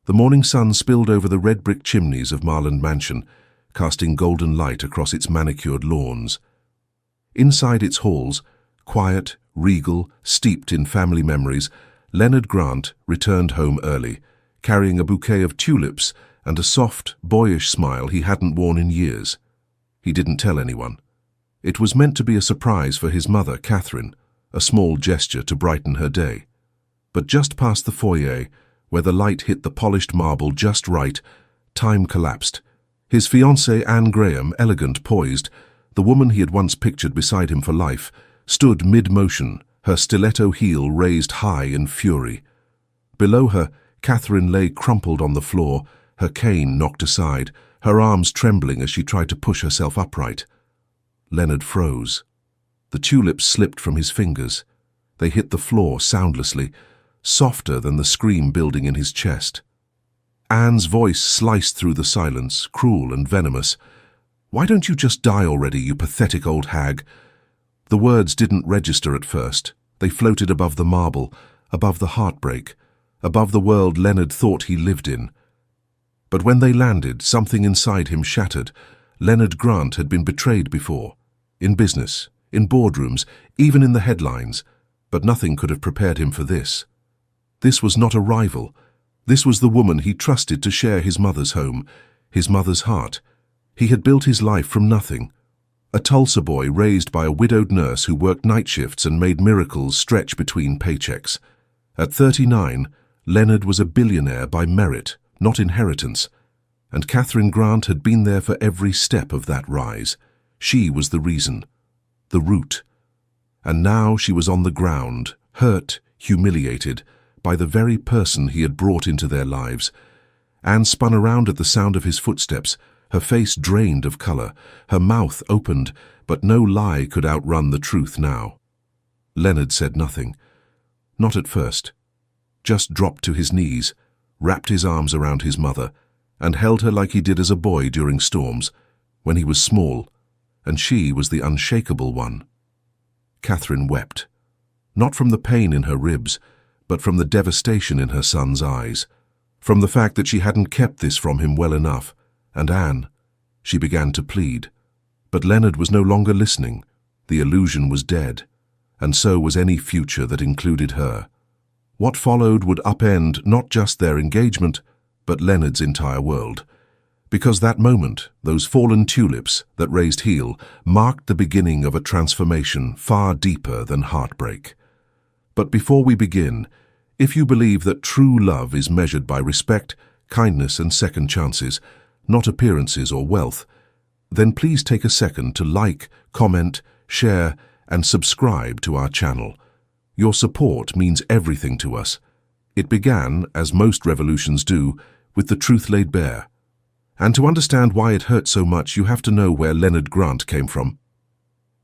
The morning sun spilled over the red brick chimneys of Marland Mansion, casting golden light across its manicured lawns. Inside its halls, quiet, regal, steeped in family memories, Leonard Grant returned home early, carrying a bouquet of tulips and a soft, boyish smile he hadn't worn in years. He didn't tell anyone. It was meant to be a surprise for his mother, Catherine, a small gesture to brighten her day. But just past the foyer, where the light hit the polished marble just right, time collapsed. His fiancée, Anne Graham, elegant, poised, the woman he had once pictured beside him for life, stood mid-motion, her stiletto heel raised high in fury. Below her, Catherine lay crumpled on the floor, her cane knocked aside, her arms trembling as she tried to push herself upright. Leonard froze. The tulips slipped from his fingers. They hit the floor soundlessly, softer than the scream building in his chest. Anne's voice sliced through the silence, cruel and venomous. "Why don't you just die already, you pathetic old hag?" The words didn't register at first. They floated above the marble, above the heartbreak, above the world Leonard thought he lived in. But when they landed, something inside him shattered. Leonard Grant had been betrayed before. In business, in boardrooms, even in the headlines. But nothing could have prepared him for this. This was not a rival. This was the woman he trusted to share his mother's home, his mother's heart. He had built his life from nothing. A Tulsa boy raised by a widowed nurse who worked night shifts and made miracles stretch between paychecks. At 39, Leonard was a billionaire by merit, not inheritance. And Catherine Grant had been there for every step of that rise. She was the reason, the root. And now she was on the ground, hurt, humiliated, by the very person he had brought into their lives. Anne spun around at the sound of his footsteps, her face drained of color, her mouth opened, but no lie could outrun the truth now. Leonard said nothing. Not at first. Just dropped to his knees, wrapped his arms around his mother, and held her like he did as a boy during storms, when he was small, and she was the unshakable one. Catherine wept. Not from the pain in her ribs, but from the devastation in her son's eyes, from the fact that she hadn't kept this from him well enough. And Anne, she began to plead. But Leonard was no longer listening. The illusion was dead, and so was any future that included her. What followed would upend not just their engagement, but Leonard's entire world. Because that moment, those fallen tulips that raised heel, marked the beginning of a transformation far deeper than heartbreak. But before we begin, if you believe that true love is measured by respect, kindness and second chances, not appearances or wealth, then please take a second to like, comment, share, and subscribe to our channel. Your support means everything to us. It began, as most revolutions do, with the truth laid bare. And to understand why it hurt so much, you have to know where Leonard Grant came from.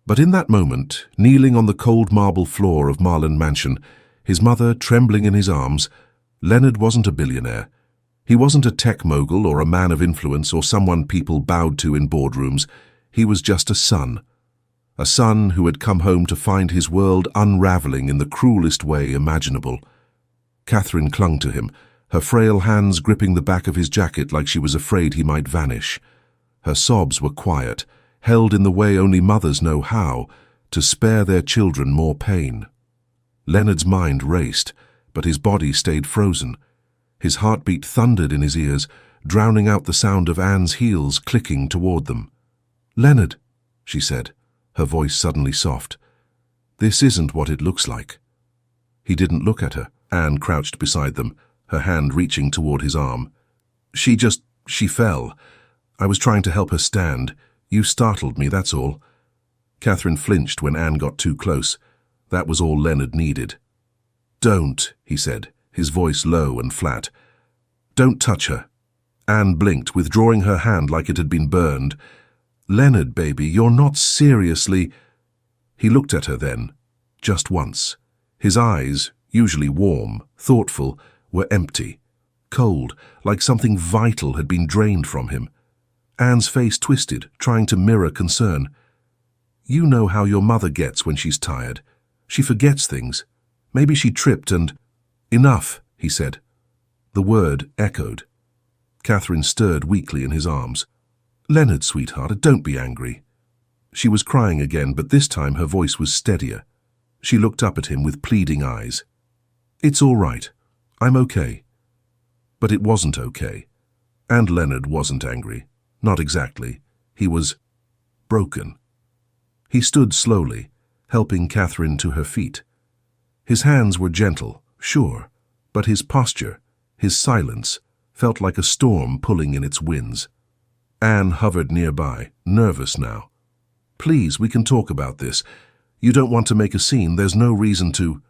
But in that moment, kneeling on the cold marble floor of Marland Mansion, his mother trembling in his arms, Leonard wasn't a billionaire. He wasn't a tech mogul or a man of influence or someone people bowed to in boardrooms. He was just a son who had come home to find his world unraveling in the cruelest way imaginable. Catherine clung to him, her frail hands gripping the back of his jacket like she was afraid he might vanish. Her sobs were quiet, held in the way only mothers know how, to spare their children more pain. Leonard's mind raced, but his body stayed frozen. His heartbeat thundered in his ears, drowning out the sound of Anne's heels clicking toward them. "Leonard," she said, her voice suddenly soft. "This isn't what it looks like." He didn't look at her. Anne crouched beside them, her hand reaching toward his arm. She fell. I was trying to help her stand. You startled me, that's all." Catherine flinched when Anne got too close. That was all Leonard needed. "Don't," he said, his voice low and flat. "Don't touch her." Anne blinked, withdrawing her hand like it had been burned. "Leonard, baby, you're not seriously—" He looked at her then, just once. His eyes, usually warm, thoughtful, were empty, cold, like something vital had been drained from him. Anne's face twisted, trying to mirror concern. "You know how your mother gets when she's tired. She forgets things. Maybe she tripped and—" "Enough," he said. The word echoed. Catherine stirred weakly in his arms. "Leonard, sweetheart, don't be angry." She was crying again, but this time her voice was steadier. She looked up at him with pleading eyes. "It's all right. I'm okay." But it wasn't okay. And Leonard wasn't angry. Not exactly. He was broken. He stood slowly, helping Catherine to her feet. His hands were gentle, sure, but his posture, his silence, felt like a storm pulling in its winds. Anne hovered nearby, nervous now. "Please, we can talk about this. You don't want to make a scene, there's no reason to—"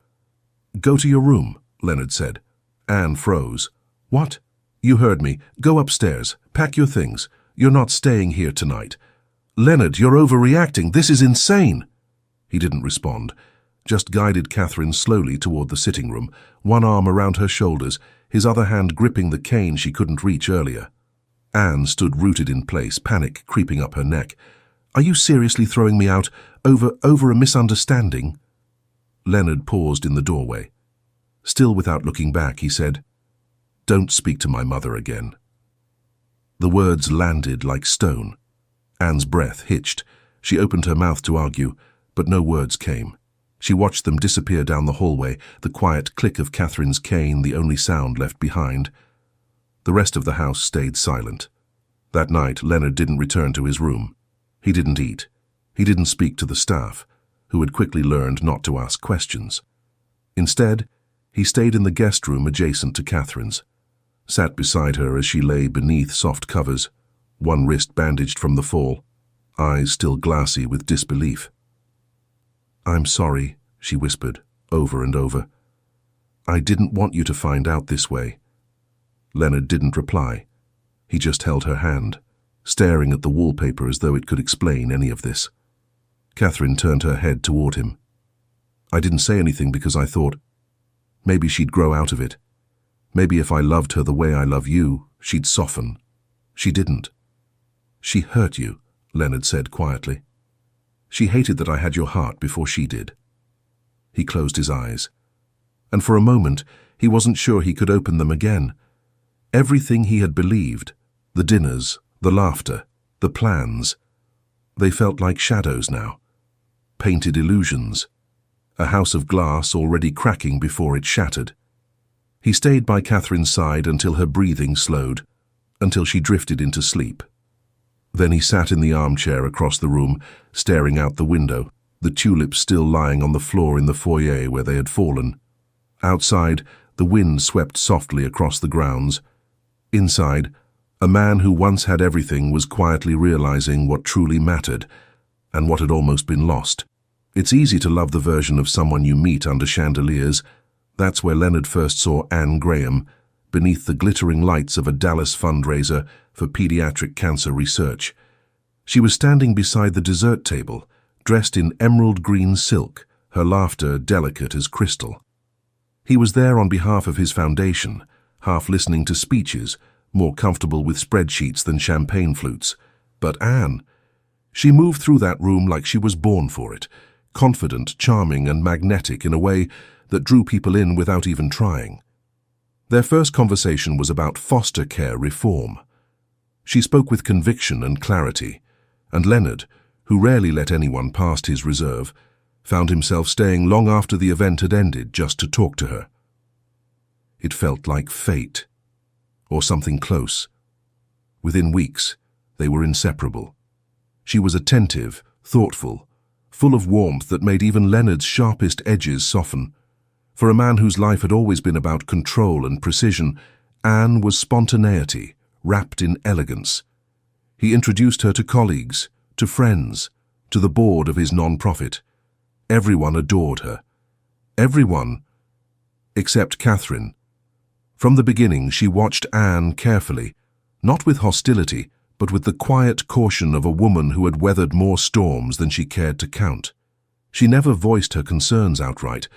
"Go to your room," Leonard said. Anne froze. "What?" "You heard me. Go upstairs. Pack your things. You're not staying here tonight." "Leonard, you're overreacting. This is insane." He didn't respond, just guided Catherine slowly toward the sitting room, one arm around her shoulders, his other hand gripping the cane she couldn't reach earlier. Anne stood rooted in place, panic creeping up her neck. "Are you seriously throwing me out over a misunderstanding?" Leonard paused in the doorway. Still without looking back, he said, "Don't speak to my mother again." The words landed like stone. Anne's breath hitched. She opened her mouth to argue, but no words came. She watched them disappear down the hallway, the quiet click of Catherine's cane the only sound left behind. The rest of the house stayed silent. That night, Leonard didn't return to his room. He didn't eat. He didn't speak to the staff, who had quickly learned not to ask questions. Instead, he stayed in the guest room adjacent to Catherine's, sat beside her as she lay beneath soft covers, one wrist bandaged from the fall, eyes still glassy with disbelief. "I'm sorry," she whispered, over and over. "I didn't want you to find out this way." Leonard didn't reply. He just held her hand, staring at the wallpaper as though it could explain any of this. Catherine turned her head toward him. "I didn't say anything because I thought maybe she'd grow out of it. Maybe if I loved her the way I love you, she'd soften. She didn't." "She hurt you," Leonard said quietly. "She hated that I had your heart before she did." He closed his eyes, and for a moment he wasn't sure he could open them again. Everything he had believed, the dinners, the laughter, the plans, they felt like shadows now, painted illusions, a house of glass already cracking before it shattered. He stayed by Catherine's side until her breathing slowed, until she drifted into sleep. Then he sat in the armchair across the room, staring out the window, the tulips still lying on the floor in the foyer where they had fallen. Outside, the wind swept softly across the grounds. Inside, a man who once had everything was quietly realizing what truly mattered, and what had almost been lost. It's easy to love the version of someone you meet under chandeliers. That's where Leonard first saw Anne Graham, beneath the glittering lights of a Dallas fundraiser for pediatric cancer research. She was standing beside the dessert table, dressed in emerald green silk, her laughter delicate as crystal. He was there on behalf of his foundation, half listening to speeches, more comfortable with spreadsheets than champagne flutes. But Anne, she moved through that room like she was born for it, confident, charming, and magnetic in a way that drew people in without even trying. Their first conversation was about foster care reform. She spoke with conviction and clarity, and Leonard, who rarely let anyone past his reserve, found himself staying long after the event had ended just to talk to her. It felt like fate, or something close. Within weeks, they were inseparable. She was attentive, thoughtful, full of warmth that made even Leonard's sharpest edges soften. For a man whose life had always been about control and precision, Anne was spontaneity, wrapped in elegance. He introduced her to colleagues, to friends, to the board of his non-profit. Everyone adored her. Everyone, except Catherine. From the beginning, she watched Anne carefully, not with hostility, but with the quiet caution of a woman who had weathered more storms than she cared to count. She never voiced her concerns outright,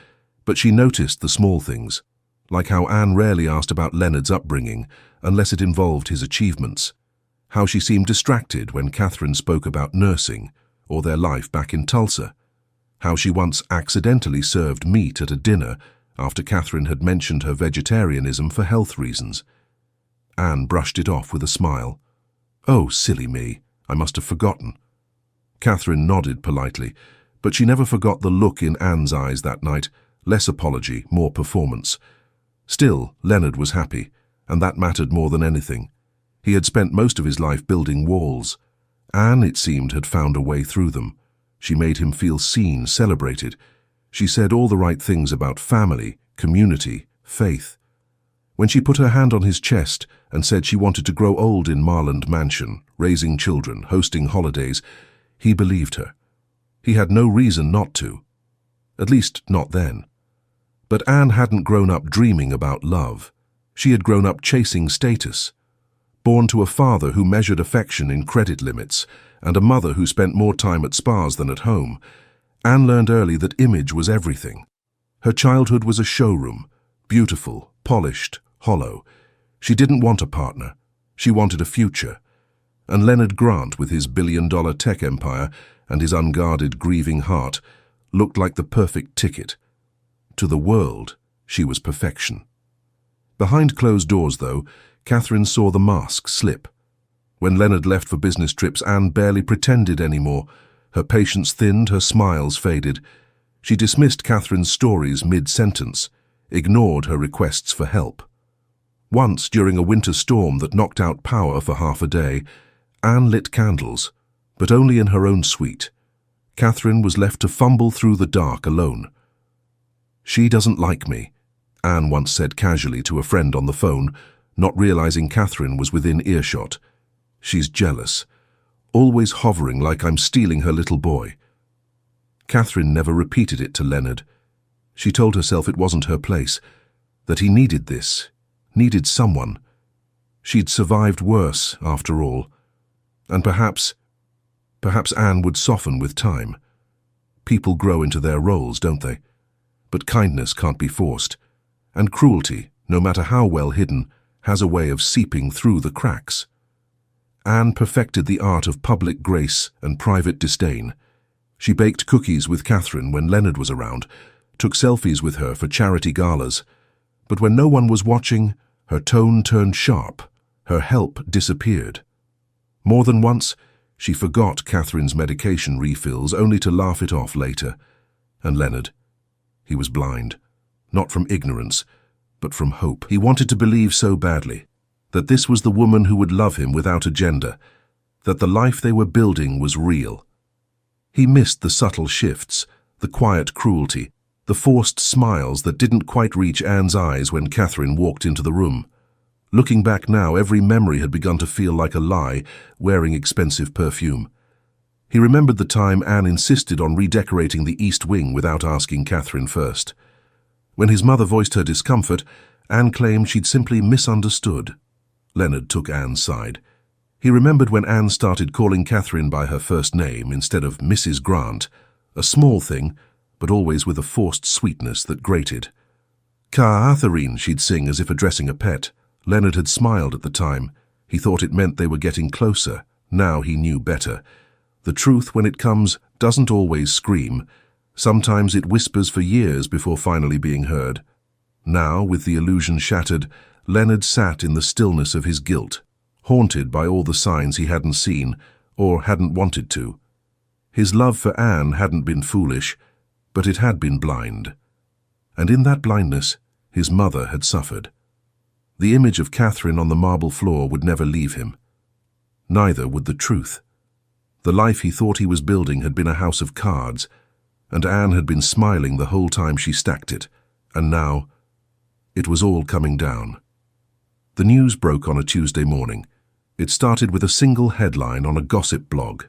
but she noticed the small things, like how Anne rarely asked about Leonard's upbringing unless it involved his achievements, how she seemed distracted when Catherine spoke about nursing or their life back in Tulsa, how she once accidentally served meat at a dinner after Catherine had mentioned her vegetarianism for health reasons. Anne brushed it off with a smile. "Oh, silly me, I must have forgotten." Catherine nodded politely, but she never forgot the look in Anne's eyes that night. Less apology, more performance. Still, Leonard was happy, and that mattered more than anything. He had spent most of his life building walls. Anne, it seemed, had found a way through them. She made him feel seen, celebrated. She said all the right things about family, community, faith. When she put her hand on his chest and said she wanted to grow old in Marland Mansion, raising children, hosting holidays, he believed her. He had no reason not to. At least, not then. But Anne hadn't grown up dreaming about love. She had grown up chasing status. Born to a father who measured affection in credit limits and a mother who spent more time at spas than at home, Anne learned early that image was everything. Her childhood was a showroom, beautiful, polished, hollow. She didn't want a partner. She wanted a future. And Leonard Grant, with his billion-dollar tech empire and his unguarded, grieving heart, looked like the perfect ticket. To the world, she was perfection. Behind closed doors, though, Catherine saw the mask slip. When Leonard left for business trips, Anne barely pretended anymore. Her patience thinned, her smiles faded. She dismissed Catherine's stories mid-sentence, ignored her requests for help. Once, during a winter storm that knocked out power for half a day, Anne lit candles, but only in her own suite. Catherine was left to fumble through the dark alone. "She doesn't like me," Anne once said casually to a friend on the phone, not realizing Catherine was within earshot. "She's jealous, always hovering like I'm stealing her little boy." Catherine never repeated it to Leonard. She told herself it wasn't her place, that he needed this, needed someone. She'd survived worse, after all. And perhaps Anne would soften with time. People grow into their roles, don't they? But kindness can't be forced. And cruelty, no matter how well hidden, has a way of seeping through the cracks. Anne perfected the art of public grace and private disdain. She baked cookies with Catherine when Leonard was around, took selfies with her for charity galas. But when no one was watching, her tone turned sharp, her help disappeared. More than once, she forgot Catherine's medication refills only to laugh it off later. And Leonard, he was blind, not from ignorance, but from hope. He wanted to believe so badly that this was the woman who would love him without agenda, that the life they were building was real. He missed the subtle shifts, the quiet cruelty, the forced smiles that didn't quite reach Anne's eyes when Catherine walked into the room. Looking back now, every memory had begun to feel like a lie, wearing expensive perfume. He remembered the time Anne insisted on redecorating the East Wing without asking Catherine first. When his mother voiced her discomfort, Anne claimed she'd simply misunderstood. Leonard took Anne's side. He remembered when Anne started calling Catherine by her first name instead of Mrs. Grant, a small thing, but always with a forced sweetness that grated. "Catherine," she'd sing as if addressing a pet. Leonard had smiled at the time. He thought it meant they were getting closer. Now he knew better. The truth, when it comes, doesn't always scream. Sometimes it whispers for years before finally being heard. Now, with the illusion shattered, Leonard sat in the stillness of his guilt, haunted by all the signs he hadn't seen, or hadn't wanted to. His love for Anne hadn't been foolish, but it had been blind. And in that blindness, his mother had suffered. The image of Catherine on the marble floor would never leave him. Neither would the truth. The life he thought he was building had been a house of cards, and Anne had been smiling the whole time she stacked it, and now it was all coming down. The news broke on a Tuesday morning. It started with a single headline on a gossip blog,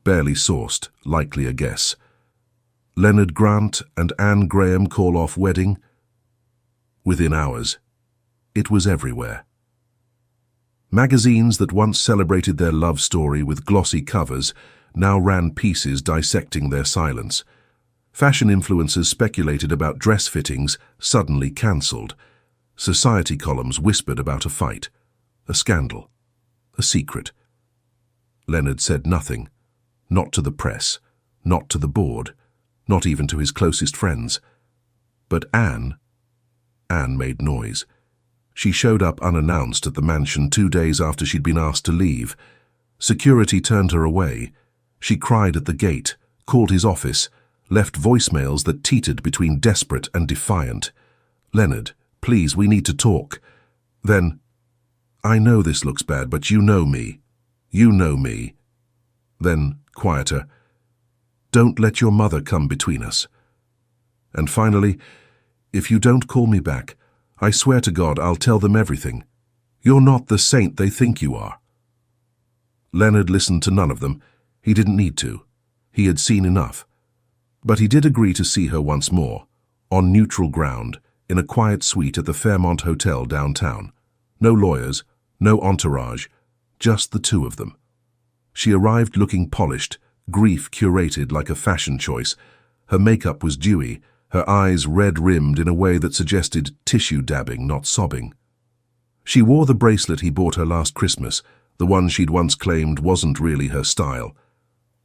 barely sourced, likely a guess. Leonard Grant and Anne Graham call off wedding. Within hours, it was everywhere. Magazines that once celebrated their love story with glossy covers now ran pieces dissecting their silence. Fashion influencers speculated about dress fittings suddenly cancelled. Society columns whispered about a fight, a scandal, a secret. Leonard said nothing, not to the press, not to the board, not even to his closest friends. But Anne, Anne made noise. She showed up unannounced at the mansion 2 days after she'd been asked to leave. Security turned her away. She cried at the gate, called his office, left voicemails that teetered between desperate and defiant. "Leonard, please, we need to talk." Then, "I know this looks bad, but you know me. You know me." Then, quieter, "Don't let your mother come between us." And finally, "If you don't call me back, I swear to God I'll tell them everything. You're not the saint they think you are." Leonard listened to none of them. He didn't need to. He had seen enough. But he did agree to see her once more, on neutral ground, in a quiet suite at the Fairmont Hotel downtown. No lawyers, no entourage, just the two of them. She arrived looking polished, grief curated like a fashion choice. Her makeup was dewy, her eyes red-rimmed in a way that suggested tissue dabbing, not sobbing. She wore the bracelet he bought her last Christmas, the one she'd once claimed wasn't really her style.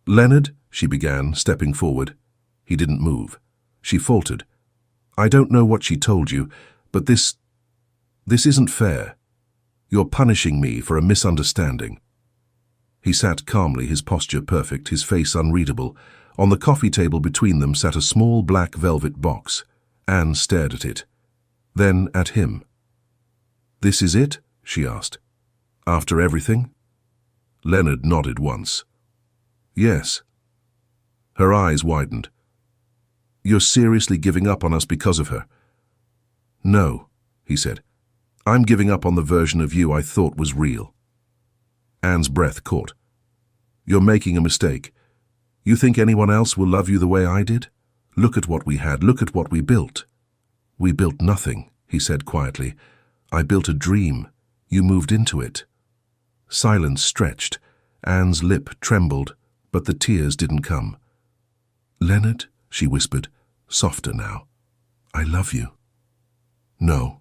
"Leonard," she began, stepping forward. He didn't move. She faltered. "I don't know what she told you, but this isn't fair. You're punishing me for a misunderstanding." He sat calmly, his posture perfect, his face unreadable. On the coffee table between them sat a small black velvet box. Anne stared at it. Then at him. "This is it?" she asked. "After everything?" Leonard nodded once. "Yes." Her eyes widened. "You're seriously giving up on us because of her?" "No," he said. "I'm giving up on the version of you I thought was real." Anne's breath caught. "You're making a mistake. You think anyone else will love you the way I did? Look at what we had, look at what we built." "We built nothing," he said quietly. "I built a dream. You moved into it." Silence stretched. Anne's lip trembled, but the tears didn't come. "Leonard," she whispered, softer now, "I love you." "No,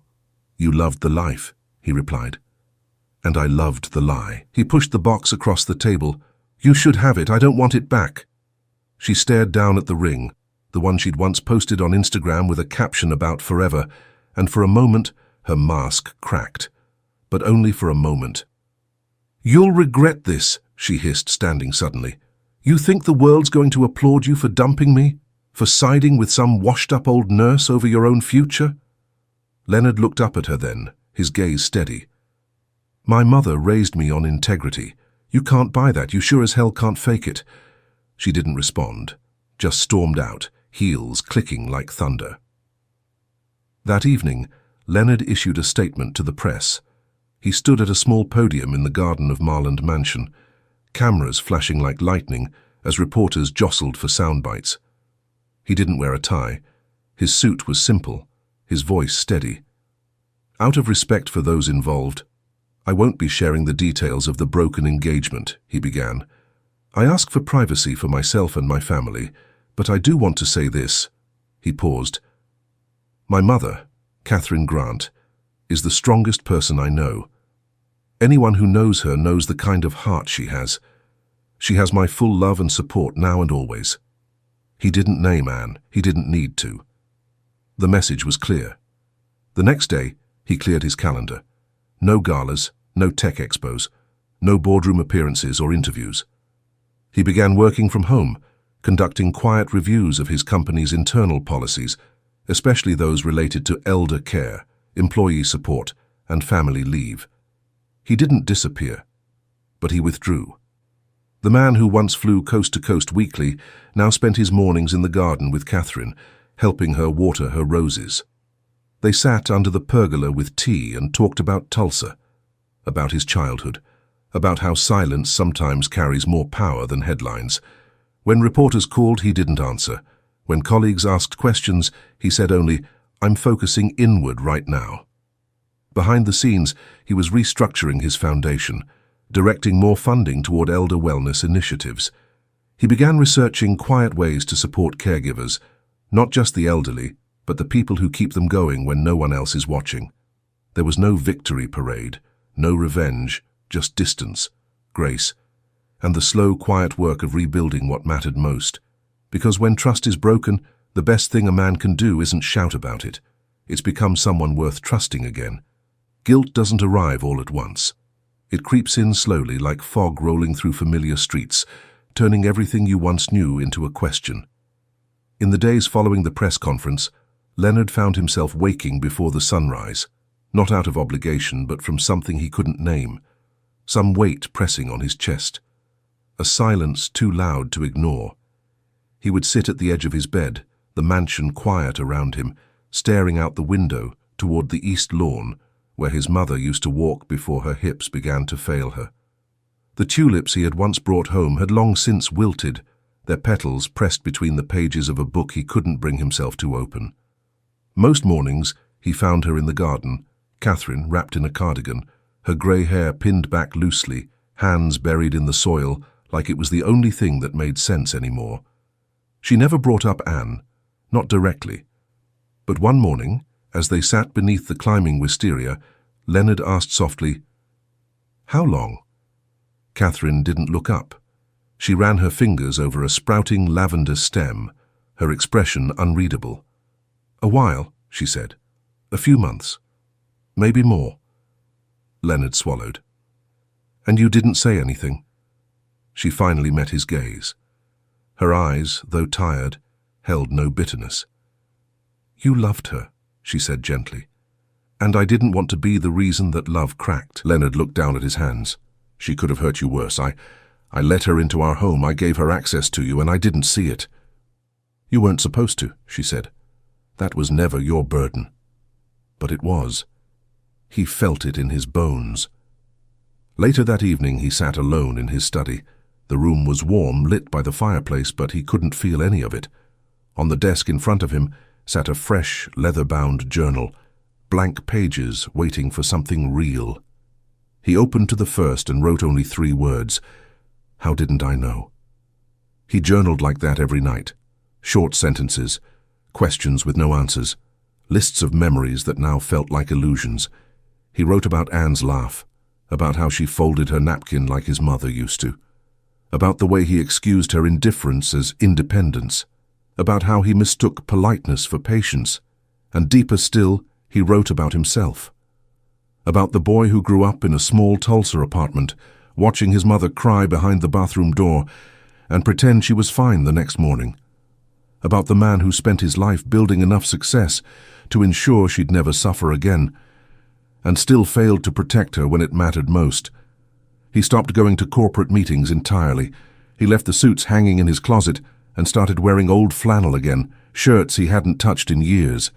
you loved the life," he replied. "And I loved the lie." He pushed the box across the table. "You should have it. I don't want it back." She stared down at the ring, the one she'd once posted on Instagram with a caption about forever, and for a moment her mask cracked. But only for a moment. "You'll regret this," she hissed, standing suddenly. "You think the world's going to applaud you for dumping me? For siding with some washed-up old nurse over your own future?" Leonard looked up at her then, his gaze steady. "My mother raised me on integrity. You can't buy that. You sure as hell can't fake it." She didn't respond, just stormed out, heels clicking like thunder. That evening, Leonard issued a statement to the press. He stood at a small podium in the garden of Marland Mansion, cameras flashing like lightning as reporters jostled for sound bites. He didn't wear a tie. His suit was simple, his voice steady. "Out of respect for those involved, I won't be sharing the details of the broken engagement," he began. "I ask for privacy for myself and my family, but I do want to say this." He paused. "My mother, Catherine Grant, is the strongest person I know. Anyone who knows her knows the kind of heart she has. She has my full love and support now and always." He didn't name Anne. He didn't need to. The message was clear. The next day, he cleared his calendar. No galas, no tech expos, no boardroom appearances or interviews. He began working from home, conducting quiet reviews of his company's internal policies, especially those related to elder care, employee support, and family leave. He didn't disappear, but he withdrew. The man who once flew coast to coast weekly now spent his mornings in the garden with Catherine, helping her water her roses. They sat under the pergola with tea and talked about Tulsa, about his childhood, about how silence sometimes carries more power than headlines. When reporters called, he didn't answer. When colleagues asked questions, he said only, "I'm focusing inward right now." Behind the scenes, he was restructuring his foundation, directing more funding toward elder wellness initiatives. He began researching quiet ways to support caregivers, not just the elderly, but the people who keep them going when no one else is watching. There was no victory parade, no revenge, just distance, grace, and the slow, quiet work of rebuilding what mattered most. Because when trust is broken, the best thing a man can do isn't shout about it. It's become someone worth trusting again. Guilt doesn't arrive all at once. It creeps in slowly like fog rolling through familiar streets, turning everything you once knew into a question. In the days following the press conference, Leonard found himself waking before the sunrise, not out of obligation but from something he couldn't name, some weight pressing on his chest, a silence too loud to ignore. He would sit at the edge of his bed, the mansion quiet around him, staring out the window toward the east lawn, where his mother used to walk before her hips began to fail her. The tulips he had once brought home had long since wilted, their petals pressed between the pages of a book he couldn't bring himself to open. Most mornings he found her in the garden, Catherine wrapped in a cardigan, her grey hair pinned back loosely, hands buried in the soil, like it was the only thing that made sense anymore. She never brought up Anne, not directly. But one morning, as they sat beneath the climbing wisteria, Leonard asked softly, "How long?" Catherine didn't look up. She ran her fingers over a sprouting lavender stem, her expression unreadable. "A while," she said. "A few months. Maybe more." Leonard swallowed. "And you didn't say anything?" She finally met his gaze. Her eyes, though tired, held no bitterness. "You loved her," she said gently. "And I didn't want to be the reason that love cracked." Leonard looked down at his hands. "She could have hurt you worse. I let her into our home. I gave her access to you, and I didn't see it." "You weren't supposed to," she said. "That was never your burden." But it was. He felt it in his bones. Later that evening he sat alone in his study. The room was warm, lit by the fireplace, but he couldn't feel any of it. On the desk in front of him sat a fresh, leather-bound journal, blank pages waiting for something real. He opened to the first and wrote only 3 words. "How didn't I know?" He journaled like that every night. Short sentences, questions with no answers, lists of memories that now felt like illusions. He wrote about Anne's laugh, about how she folded her napkin like his mother used to, about the way he excused her indifference as independence, about how he mistook politeness for patience, and deeper still, he wrote about himself. About the boy who grew up in a small Tulsa apartment, watching his mother cry behind the bathroom door and pretend she was fine the next morning. About the man who spent his life building enough success to ensure she'd never suffer again, and still failed to protect her when it mattered most. He stopped going to corporate meetings entirely. He left the suits hanging in his closet and started wearing old flannel again, shirts he hadn't touched in years.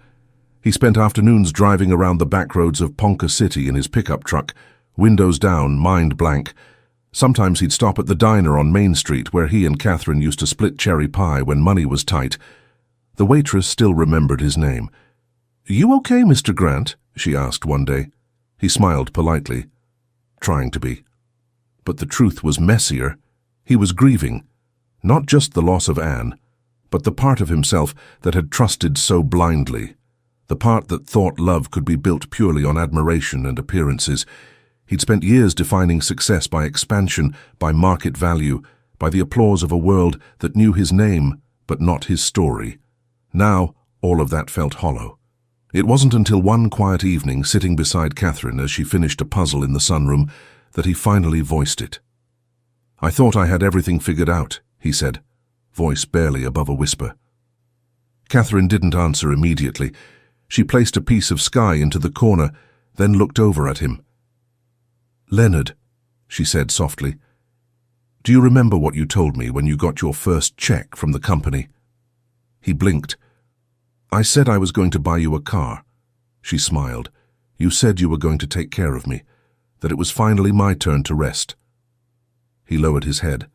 He spent afternoons driving around the back roads of Ponca City in his pickup truck, windows down, mind blank. Sometimes he'd stop at the diner on Main Street where he and Catherine used to split cherry pie when money was tight. The waitress still remembered his name. "You okay, Mr. Grant?" she asked one day. He smiled politely, trying to be. But the truth was messier. He was grieving, not just the loss of Anne, but the part of himself that had trusted so blindly, the part that thought love could be built purely on admiration and appearances. He'd spent years defining success by expansion, by market value, by the applause of a world that knew his name but not his story. Now, all of that felt hollow. It wasn't until one quiet evening, sitting beside Catherine as she finished a puzzle in the sunroom, that he finally voiced it. "I thought I had everything figured out," he said, voice barely above a whisper. Catherine didn't answer immediately. She placed a piece of sky into the corner, then looked over at him. "Leonard," she said softly, "do you remember what you told me when you got your first check from the company?" He blinked. "I said I was going to buy you a car." She smiled. "You said you were going to take care of me, that it was finally my turn to rest." He lowered his head.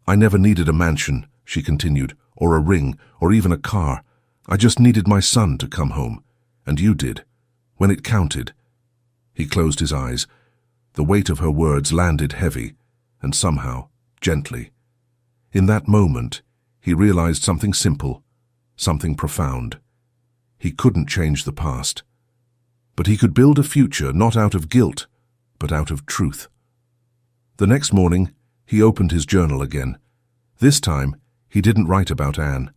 "I never needed a mansion," she continued, "or a ring, or even a car. I just needed my son to come home. And you did. When it counted." He closed his eyes. The weight of her words landed heavy, and somehow, gently. In that moment, he realized something simple, something profound. He couldn't change the past, but he could build a future not out of guilt, but out of truth. The next morning, he opened his journal again. This time, he didn't write about Anne.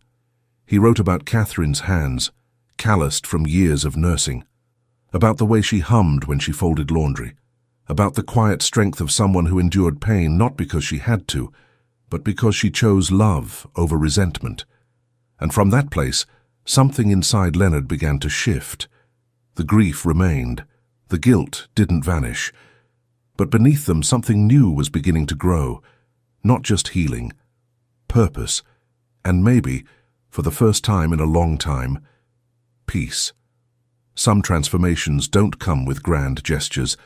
He wrote about Catherine's hands, calloused from years of nursing, about the way she hummed when she folded laundry, about the quiet strength of someone who endured pain not because she had to, but because she chose love over resentment. And from that place, something inside Leonard began to shift. The grief remained, the guilt didn't vanish, but beneath them something new was beginning to grow, not just healing, purpose, and maybe, for the first time in a long time, peace. Some transformations don't come with grand gestures.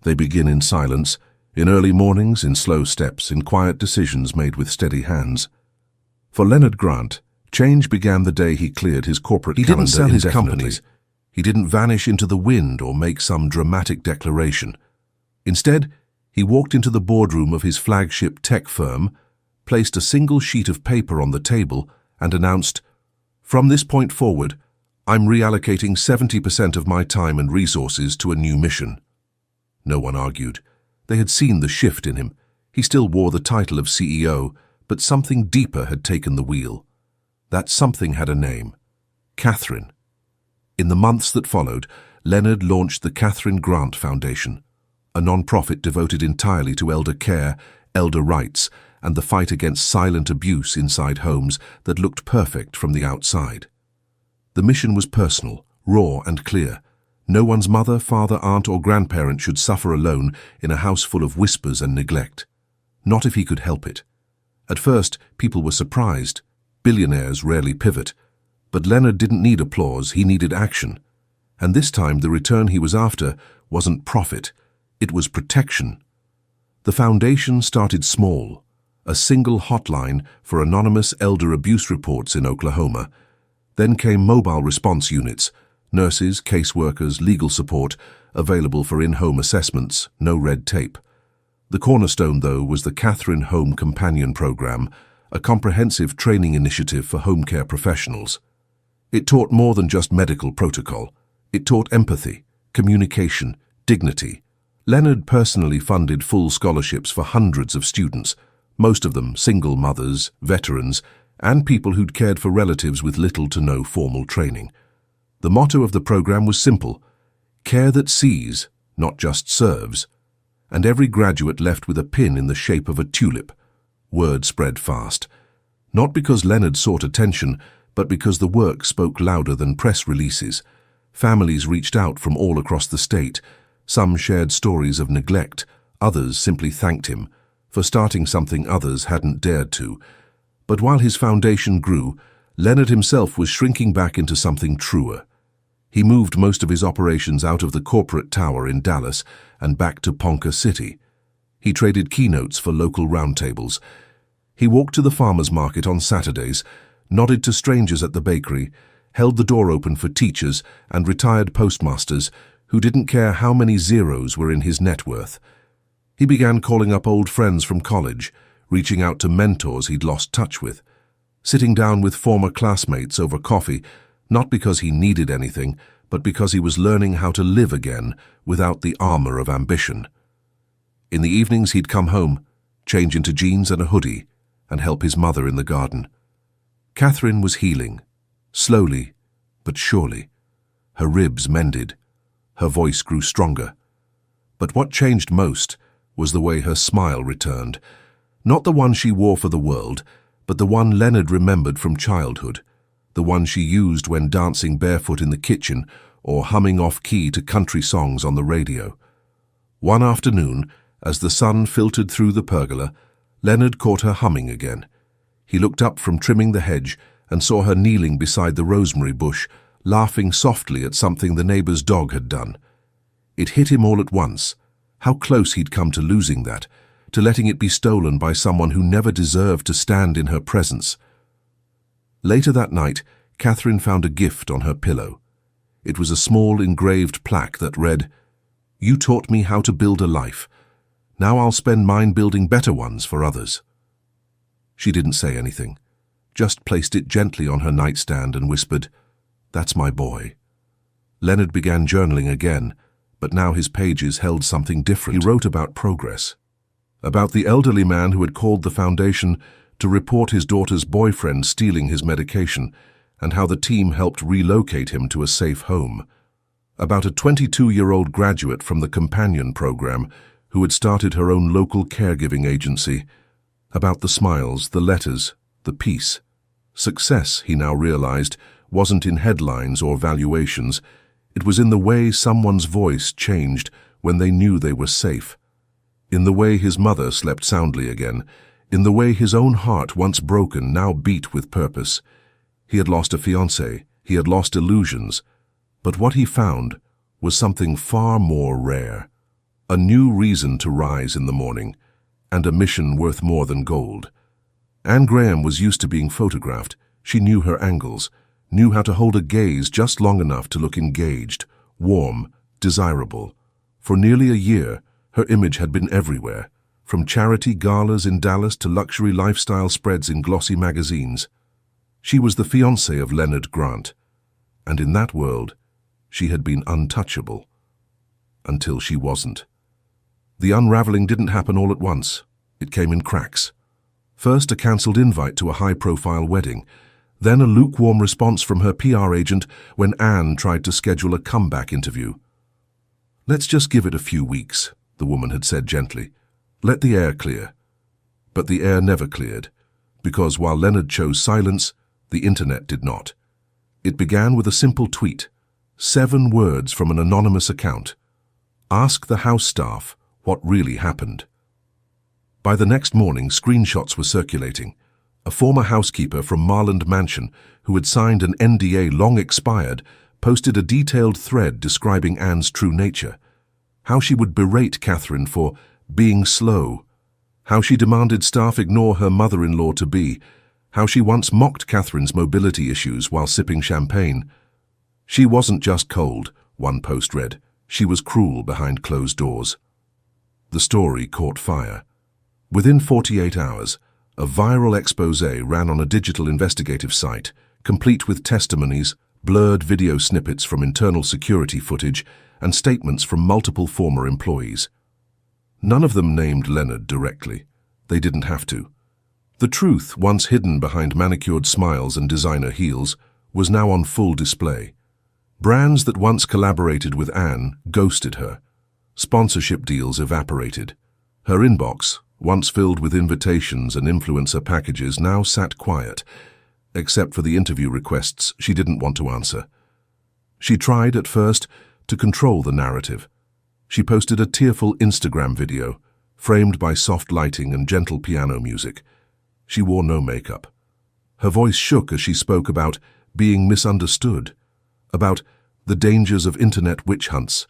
They begin in silence, in early mornings, in slow steps, in quiet decisions made with steady hands. For Leonard Grant, change began the day he cleared his corporate calendar indefinitely. He didn't sell his companies. He didn't vanish into the wind or make some dramatic declaration. Instead, he walked into the boardroom of his flagship tech firm, placed a single sheet of paper on the table, and announced, "From this point forward, I'm reallocating 70% of my time and resources to a new mission." No one argued. They had seen the shift in him. He still wore the title of CEO, but something deeper had taken the wheel. That something had a name: Catherine. In the months that followed, Leonard launched the Catherine Grant Foundation, a non-profit devoted entirely to elder care, elder rights, and the fight against silent abuse inside homes that looked perfect from the outside. The mission was personal, raw and clear. No one's mother, father, aunt or grandparent should suffer alone in a house full of whispers and neglect. Not if he could help it. At first, people were surprised. Billionaires rarely pivot. But Leonard didn't need applause, he needed action. And this time the return he was after wasn't profit, it was protection. The foundation started small, a single hotline for anonymous elder abuse reports in Oklahoma. Then came mobile response units, nurses, caseworkers, legal support, available for in-home assessments, no red tape. The cornerstone, though, was the Catherine Home Companion Program, a comprehensive training initiative for home care professionals. It taught more than just medical protocol. It taught empathy, communication, dignity. Leonard personally funded full scholarships for hundreds of students, most of them single mothers, veterans, and people who'd cared for relatives with little to no formal training. The motto of the program was simple: care that sees, not just serves. And every graduate left with a pin in the shape of a tulip. Word spread fast. Not because Leonard sought attention, but because the work spoke louder than press releases. Families reached out from all across the state. Some shared stories of neglect, others simply thanked him for starting something others hadn't dared to. But while his foundation grew, Leonard himself was shrinking back into something truer. He moved most of his operations out of the corporate tower in Dallas and back to Ponca City. He traded keynotes for local roundtables. He walked to the farmers' market on Saturdays, nodded to strangers at the bakery, held the door open for teachers and retired postmasters who didn't care how many zeros were in his net worth. He began calling up old friends from college, reaching out to mentors he'd lost touch with, sitting down with former classmates over coffee, not because he needed anything, but because he was learning how to live again without the armor of ambition. In the evenings he'd come home, change into jeans and a hoodie, and help his mother in the garden. Catherine was healing, slowly but surely. Her ribs mended. Her voice grew stronger. But what changed most was the way her smile returned. Not the one she wore for the world, but the one Leonard remembered from childhood. The one she used when dancing barefoot in the kitchen or humming off-key to country songs on the radio. One afternoon, as the sun filtered through the pergola, Leonard caught her humming again. He looked up from trimming the hedge and saw her kneeling beside the rosemary bush, laughing softly at something the neighbor's dog had done. It hit him all at once, how close he'd come to losing that, to letting it be stolen by someone who never deserved to stand in her presence. Later that night, Catherine found a gift on her pillow. It was a small engraved plaque that read, "You taught me how to build a life. Now I'll spend mine building better ones for others." She didn't say anything, just placed it gently on her nightstand and whispered, "That's my boy." Leonard began journaling again, but now his pages held something different. He wrote about progress, about the elderly man who had called the foundation to report his daughter's boyfriend stealing his medication, and how the team helped relocate him to a safe home. About a 22-year-old graduate from the Companion program who had started her own local caregiving agency. About the smiles, the letters, the peace. Success, he now realized, wasn't in headlines or valuations. It was in the way someone's voice changed when they knew they were safe. In the way his mother slept soundly again. In the way his own heart, once broken, now beat with purpose. He had lost a fiancée. He had lost illusions. But what he found was something far more rare. A new reason to rise in the morning, and a mission worth more than gold. Anne Graham was used to being photographed. She knew her angles, knew how to hold a gaze just long enough to look engaged, warm, desirable. For nearly a year, her image had been everywhere, from charity galas in Dallas to luxury lifestyle spreads in glossy magazines. She was the fiancée of Leonard Grant, and in that world, she had been untouchable. Until she wasn't. The unraveling didn't happen all at once. It came in cracks. First, a cancelled invite to a high-profile wedding, then a lukewarm response from her PR agent when Anne tried to schedule a comeback interview. "Let's just give it a few weeks," the woman had said gently. "Let the air clear." But the air never cleared, because while Leonard chose silence, the internet did not. It began with a simple tweet, 7 words from an anonymous account. "Ask the house staff what really happened." By the next morning, screenshots were circulating. A former housekeeper from Marland Mansion, who had signed an NDA long expired, posted a detailed thread describing Anne's true nature. How she would berate Catherine for being slow. How she demanded staff ignore her mother-in-law-to-be. How she once mocked Catherine's mobility issues while sipping champagne. She wasn't just cold, one post read. She was cruel behind closed doors. The story caught fire. Within 48 hours, a viral exposé ran on a digital investigative site, complete with testimonies, blurred video snippets from internal security footage, and statements from multiple former employees. None of them named Leonard directly. They didn't have to. The truth, once hidden behind manicured smiles and designer heels, was now on full display. Brands that once collaborated with Anne ghosted her. Sponsorship deals evaporated. Her inbox, once filled with invitations and influencer packages, now sat quiet, except for the interview requests she didn't want to answer. She tried, at first, to control the narrative. She posted a tearful Instagram video, framed by soft lighting and gentle piano music. She wore no makeup. Her voice shook as she spoke about being misunderstood, about the dangers of internet witch hunts,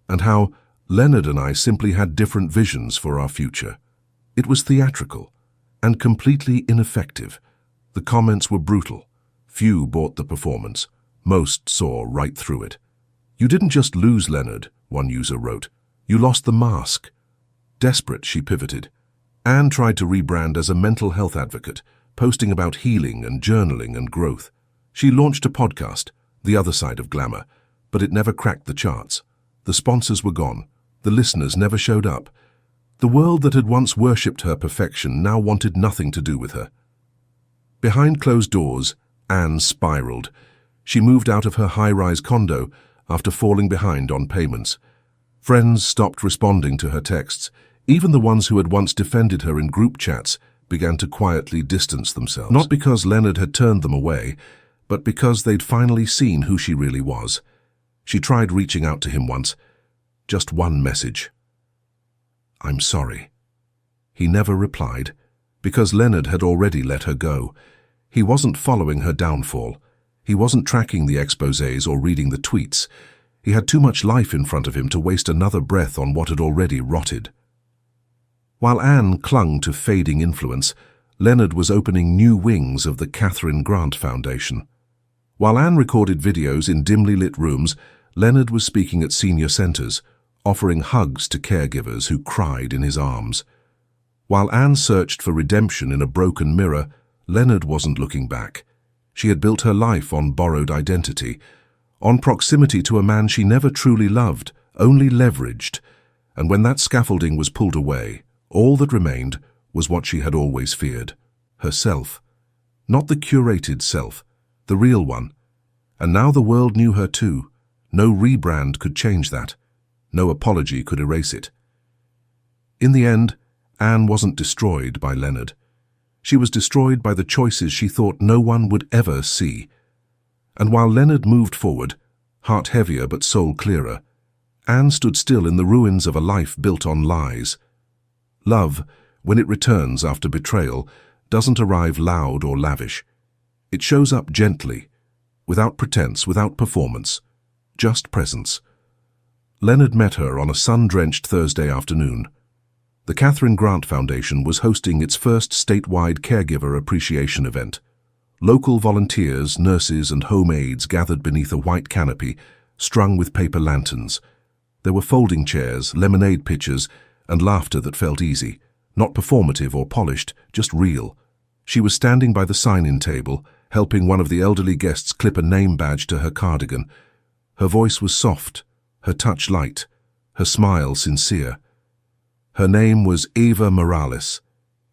and how Leonard and I simply had different visions for our future. It was theatrical and completely ineffective. The comments were brutal. Few bought the performance. Most saw right through it. "You didn't just lose Leonard," one user wrote. "You lost the mask." Desperate, she pivoted. Anne tried to rebrand as a mental health advocate, posting about healing and journaling and growth. She launched a podcast, The Other Side of Glamour, but it never cracked the charts. The sponsors were gone. The listeners never showed up. The world that had once worshipped her perfection now wanted nothing to do with her. Behind closed doors, Anne spiraled. She moved out of her high-rise condo after falling behind on payments. Friends stopped responding to her texts. Even the ones who had once defended her in group chats began to quietly distance themselves. Not because Leonard had turned them away, but because they'd finally seen who she really was. She tried reaching out to him once. Just one message. "I'm sorry." He never replied, because Leonard had already let her go. He wasn't following her downfall. He wasn't tracking the exposés or reading the tweets. He had too much life in front of him to waste another breath on what had already rotted. While Anne clung to fading influence, Leonard was opening new wings of the Catherine Grant Foundation. While Anne recorded videos in dimly lit rooms, Leonard was speaking at senior centers, offering hugs to caregivers who cried in his arms. While Anne searched for redemption in a broken mirror, Leonard wasn't looking back. She had built her life on borrowed identity, on proximity to a man she never truly loved, only leveraged. And when that scaffolding was pulled away, all that remained was what she had always feared, herself. Not the curated self, the real one. And now the world knew her too. No rebrand could change that. No apology could erase it. In the end, Anne wasn't destroyed by Leonard. She was destroyed by the choices she thought no one would ever see. And while Leonard moved forward, heart heavier but soul clearer, Anne stood still in the ruins of a life built on lies. Love, when it returns after betrayal, doesn't arrive loud or lavish. It shows up gently, without pretense, without performance, just presence. Leonard met her on a sun-drenched Thursday afternoon. The Catherine Grant Foundation was hosting its first statewide caregiver appreciation event. Local volunteers, nurses, and home aides gathered beneath a white canopy, strung with paper lanterns. There were folding chairs, lemonade pitchers, and laughter that felt easy, not performative or polished, just real. She was standing by the sign-in table, helping one of the elderly guests clip a name badge to her cardigan. Her voice was soft, her touch light, her smile sincere. Her name was Eva Morales.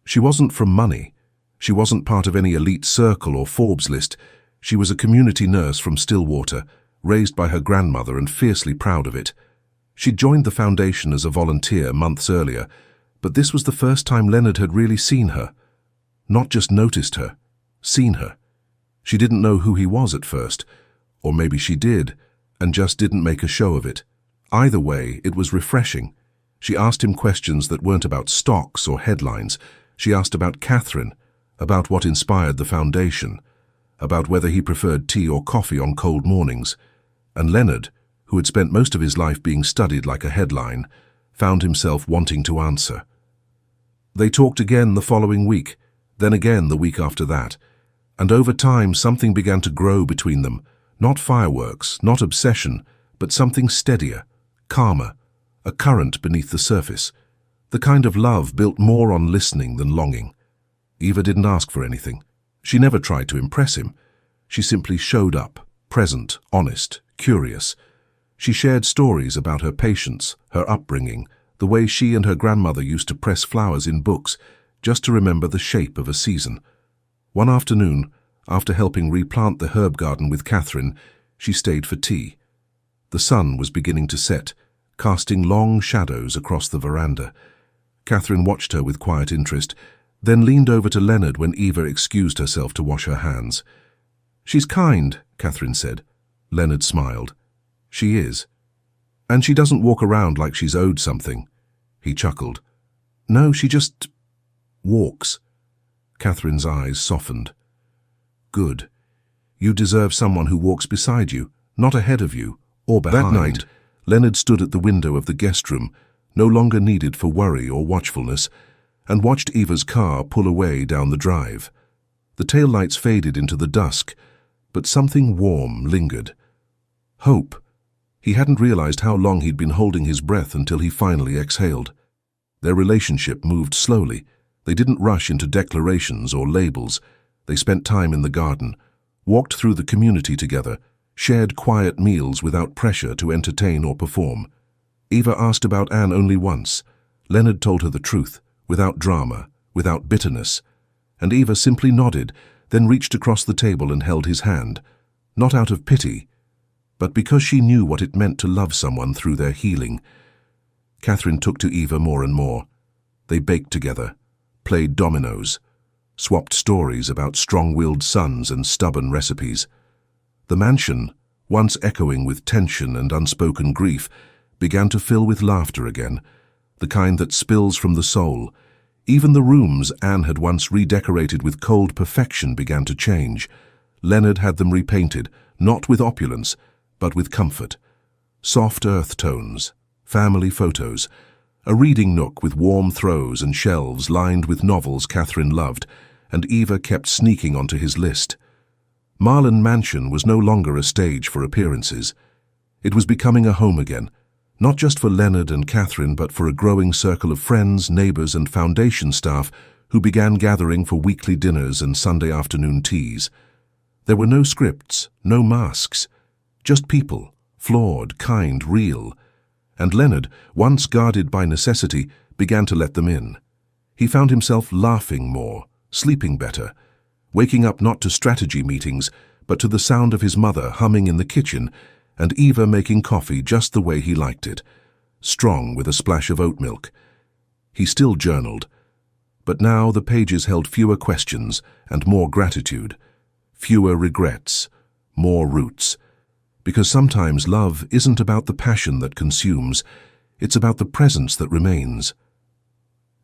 She wasn't from money. She wasn't part of any elite circle or Forbes list. She was a community nurse from Stillwater, raised by her grandmother and fiercely proud of it. She'd joined the foundation as a volunteer months earlier, but this was the first time Leonard had really seen her. Not just noticed her, seen her. She didn't know who he was at first, or maybe she did, and just didn't make a show of it. Either way, it was refreshing. She asked him questions that weren't about stocks or headlines. She asked about Catherine, about what inspired the foundation, about whether he preferred tea or coffee on cold mornings. And Leonard, who had spent most of his life being studied like a headline, found himself wanting to answer. They talked again the following week, then again the week after that, and over time something began to grow between them. Not fireworks, not obsession, but something steadier, calmer, a current beneath the surface, the kind of love built more on listening than longing. Eva didn't ask for anything. She never tried to impress him. She simply showed up, present, honest, curious. She shared stories about her patients, her upbringing, the way she and her grandmother used to press flowers in books just to remember the shape of a season. One afternoon, after helping replant the herb garden with Catherine, she stayed for tea. The sun was beginning to set, casting long shadows across the veranda. Catherine watched her with quiet interest, then leaned over to Leonard when Eva excused herself to wash her hands. "She's kind," Catherine said. Leonard smiled. "She is. And she doesn't walk around like she's owed something." He chuckled. "No, she just walks." Catherine's eyes softened. "Good. You deserve someone who walks beside you, not ahead of you, or behind." That night, Leonard stood at the window of the guest room, no longer needed for worry or watchfulness, and watched Eva's car pull away down the drive. The taillights faded into the dusk, but something warm lingered. Hope. He hadn't realized how long he'd been holding his breath until he finally exhaled. Their relationship moved slowly. They didn't rush into declarations or labels. They spent time in the garden, walked through the community together, shared quiet meals without pressure to entertain or perform. Eva asked about Anne only once. Leonard told her the truth, without drama, without bitterness. And Eva simply nodded, then reached across the table and held his hand, not out of pity, but because she knew what it meant to love someone through their healing. Catherine took to Eva more and more. They baked together, played dominoes, swapped stories about strong-willed sons and stubborn recipes. The mansion, once echoing with tension and unspoken grief, began to fill with laughter again, the kind that spills from the soul. Even the rooms Anne had once redecorated with cold perfection began to change. Leonard had them repainted, not with opulence, but with comfort. Soft earth tones, family photos, a reading nook with warm throws and shelves lined with novels Catherine loved, and Eva kept sneaking onto his list. Marlin Mansion was no longer a stage for appearances. It was becoming a home again, not just for Leonard and Catherine, but for a growing circle of friends, neighbors, and foundation staff who began gathering for weekly dinners and Sunday afternoon teas. There were no scripts, no masks, just people, flawed, kind, real. And Leonard, once guarded by necessity, began to let them in. He found himself laughing more, sleeping better, waking up not to strategy meetings, but to the sound of his mother humming in the kitchen and Eva making coffee just the way he liked it, strong with a splash of oat milk. He still journaled, but now the pages held fewer questions and more gratitude, fewer regrets, more roots. Because sometimes love isn't about the passion that consumes, it's about the presence that remains.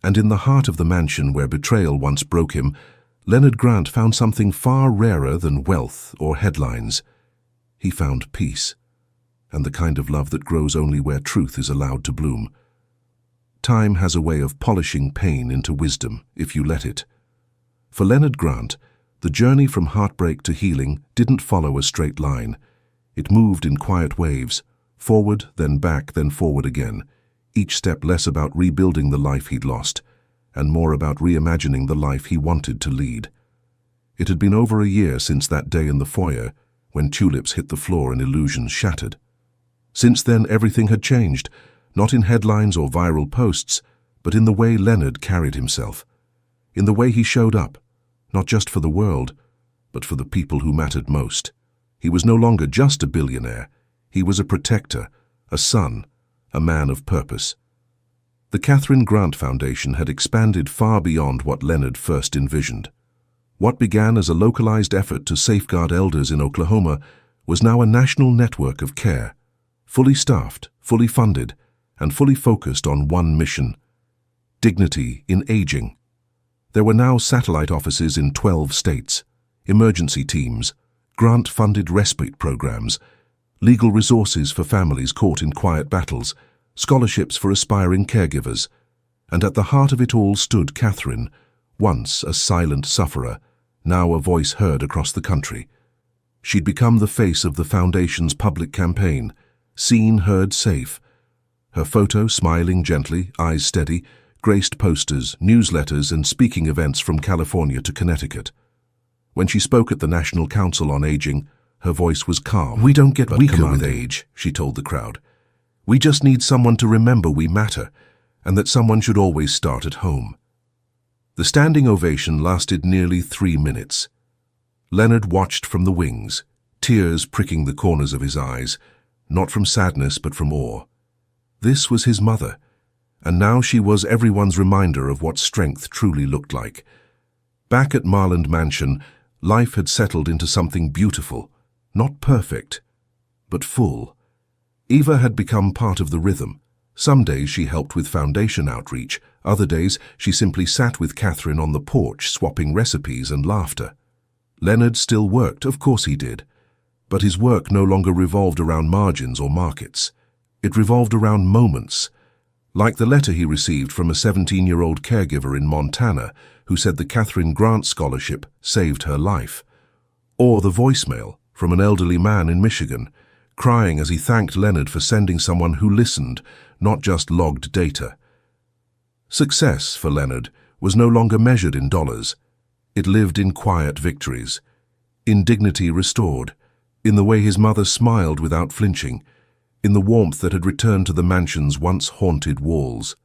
And in the heart of the mansion where betrayal once broke him, Leonard Grant found something far rarer than wealth or headlines. He found peace, and the kind of love that grows only where truth is allowed to bloom. Time has a way of polishing pain into wisdom, if you let it. For Leonard Grant, the journey from heartbreak to healing didn't follow a straight line. It moved in quiet waves, forward, then back, then forward again, each step less about rebuilding the life he'd lost, and more about reimagining the life he wanted to lead. It had been over a year since that day in the foyer, when tulips hit the floor and illusions shattered. Since then, everything had changed, not in headlines or viral posts, but in the way Leonard carried himself, in the way he showed up, not just for the world, but for the people who mattered most. He was no longer just a billionaire. He was a protector, a son, a man of purpose. The Catherine Grant Foundation had expanded far beyond what Leonard first envisioned. What began as a localized effort to safeguard elders in Oklahoma was now a national network of care, fully staffed, fully funded, and fully focused on one mission: dignity in aging. There were now satellite offices in 12 states, emergency teams, grant-funded respite programs, legal resources for families caught in quiet battles, scholarships for aspiring caregivers, and at the heart of it all stood Catherine, once a silent sufferer, now a voice heard across the country. She'd become the face of the Foundation's public campaign, seen, heard, safe. Her photo, smiling gently, eyes steady, graced posters, newsletters, and speaking events from California to Connecticut. When she spoke at the National Council on Aging, her voice was calm. "We don't get weaker with age," she told the crowd. "We just need someone to remember we matter, and that someone should always start at home." The standing ovation lasted nearly 3 minutes. Leonard watched from the wings, tears pricking the corners of his eyes, not from sadness but from awe. This was his mother, and now she was everyone's reminder of what strength truly looked like. Back at Marland Mansion, life had settled into something beautiful, not perfect, but full. Eva had become part of the rhythm. Some days she helped with foundation outreach, other days she simply sat with Catherine on the porch swapping recipes and laughter. Leonard still worked, of course he did, but his work no longer revolved around margins or markets. It revolved around moments, like the letter he received from a 17-year-old caregiver in Montana who said the Catherine Grant Scholarship saved her life, or the voicemail from an elderly man in Michigan, crying as he thanked Leonard for sending someone who listened, not just logged data. Success for Leonard was no longer measured in dollars. It lived in quiet victories, in dignity restored, in the way his mother smiled without flinching, in the warmth that had returned to the mansion's once haunted walls.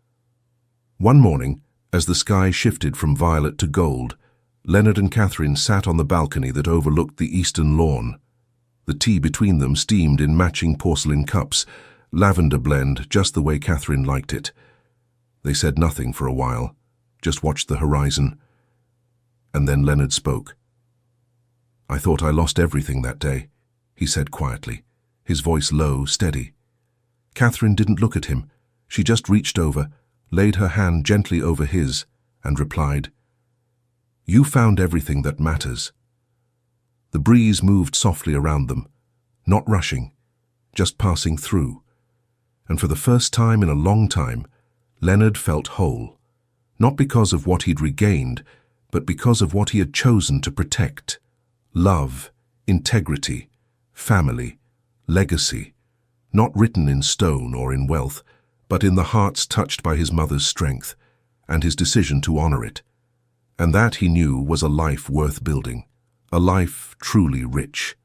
One morning, as the sky shifted from violet to gold, Leonard and Catherine sat on the balcony that overlooked the eastern lawn. The tea between them steamed in matching porcelain cups, lavender blend just the way Catherine liked it. They said nothing for a while, just watched the horizon. And then Leonard spoke. "I thought I lost everything that day," he said quietly, his voice low, steady. Catherine didn't look at him. She just reached over, laid her hand gently over his, and replied, "You found everything that matters." The breeze moved softly around them, not rushing, just passing through. And for the first time in a long time, Leonard felt whole, not because of what he'd regained, but because of what he had chosen to protect: love, integrity, family, legacy, not written in stone or in wealth, but in the hearts touched by his mother's strength and his decision to honor it. And that, he knew, was a life worth building, a life truly rich.